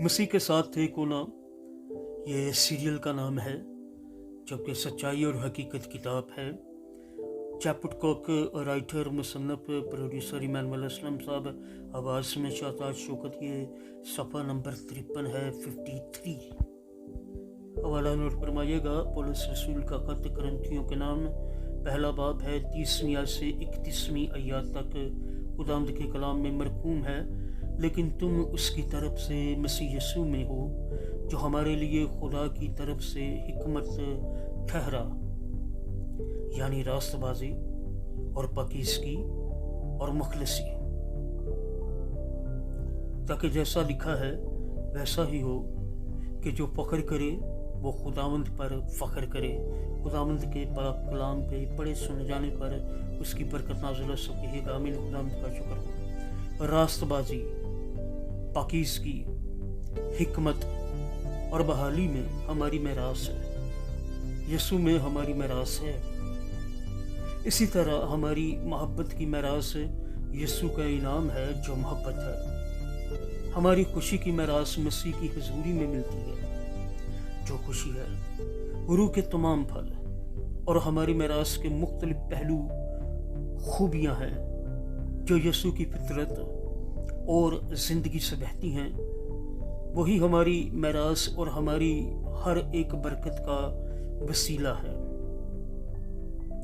मसीह के साथ थे कोना ये सीरियल का नाम है, जबकि सच्चाई और हकीकत किताब है। चैपटकॉक राइटर, मुसन्नफ, प्रोड्यूसर इमानुएल असलम साहब आवाज़ में शाहजाद शौकत। ये सफ़ा नंबर 53 है, 53। हवाला नोट फरमाइएगा। पौलुस रसूल का खत करंथियों के नाम, पहला बाब है, 30वीं आयत से 31वीं आयत तक खुदावंद के कलाम में मरकूम है। लेकिन तुम उसकी तरफ से मसीह यीशु में हो, जो हमारे लिए खुदा की तरफ से हिकमत ठहरा, यानी रास्तबाजी और पाकीज़गी और मुखलसी, ताकि जैसा लिखा है वैसा ही हो कि जो फ़ख्र करे वो खुदावंद पर फ़ख्र करे। खुदावंद के पाक कलाम पे पढ़े सुने जाने पर उसकी बरकत नाज़िल हो सके। आमीन। खुदावंद का शुक्र हो। रास्तबाजी, पाकीज़गी, हिकमत और बहाली में हमारी मेरास है। यीशु में हमारी मेरास है। इसी तरह हमारी मोहब्बत की मेरास यीशु का इनाम है, जो मोहब्बत है। हमारी खुशी की मेरास मसीह की हुजूरी में मिलती है, जो खुशी है। रूह के तमाम फल और हमारी मेरास के मुख्तलिफ पहलू खूबियाँ हैं, जो यीशु की फितरत और ज़िंदगी से बहती हैं, वही हमारी मेरास और हमारी हर एक बरकत का वसीला है।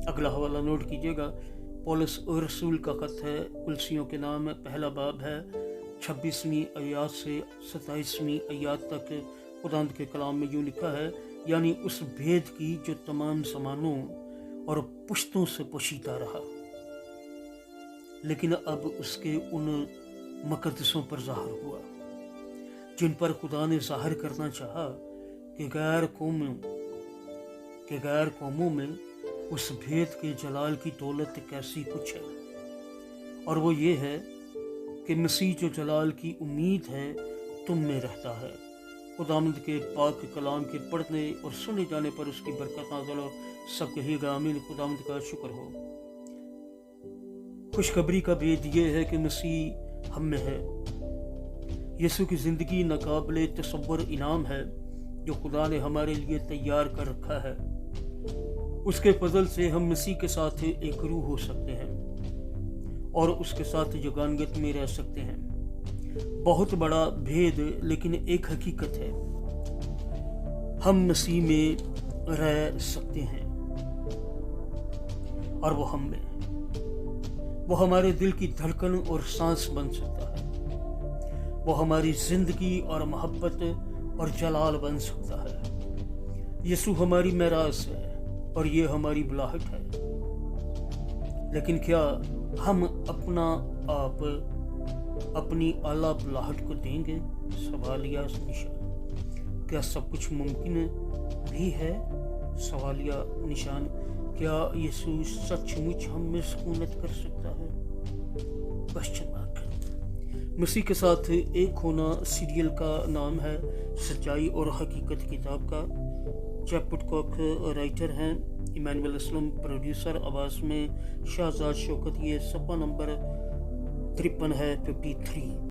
अगला हवाला नोट कीजिएगा। पौलुस रसूल का खत है कुलसियों के नाम, पहला बाब है, 26वीं आयत से 27वीं आयत तक खुदावंद के कलाम में यूँ लिखा है, यानी उस भेद की जो तमाम ज़मानों और पुश्तों से पोशीदा रहा, लेकिन अब उसके उन मुकद्दसों पर ज़ाहिर हुआ, जिन पर खुदा ने ज़ाहिर करना चाहा कि गैर कौमों में उस भेद के जलाल की दौलत कैसी कुछ है। और वो ये है कि मसीह जो जलाल की उम्मीद है तुम में रहता है। खुदावंद के पाक कलाम के पढ़ने और सुने जाने पर उसकी बरकत नाज़िल हो। सब कहिएगा आमीन। खुदावंद का शुक्र हो। खुशखबरी का भेद ये है कि मसीह हम में है। यीशु की ज़िंदगी नाकाबिले तसव्वुर इनाम है, जो खुदा ने हमारे लिए तैयार कर रखा है। उसके फजल से हम मसीह के साथ एक रूह हो सकते हैं और उसके साथ यगानगत में रह सकते हैं। बहुत बड़ा भेद, लेकिन एक हकीकत है, हम मसीह में रह सकते हैं और वो हम में। वो हमारे दिल की धड़कन और सांस बन सकता है। वो हमारी जिंदगी और मोहब्बत और जलाल बन सकता है। यीशु हमारी मेरास है और ये हमारी बुलाहट है। लेकिन क्या हम अपना आप अपनी आला बुलाहट को देंगे? सवालिया निशान। क्या सब कुछ मुमकिन भी है? सवालिया निशान। क्या यीशु सचमुच हम में सुकूनत कर सकता है? Question mark. मसीह के साथ एक होना सीरियल का नाम है, सच्चाई और हकीकत किताब का। चैपटकॉक राइटर हैं इमानुएल असलम, प्रोड्यूसर आवाज़ में शाहजाद शौकत। ये सफ़ा नंबर 53 है, 53।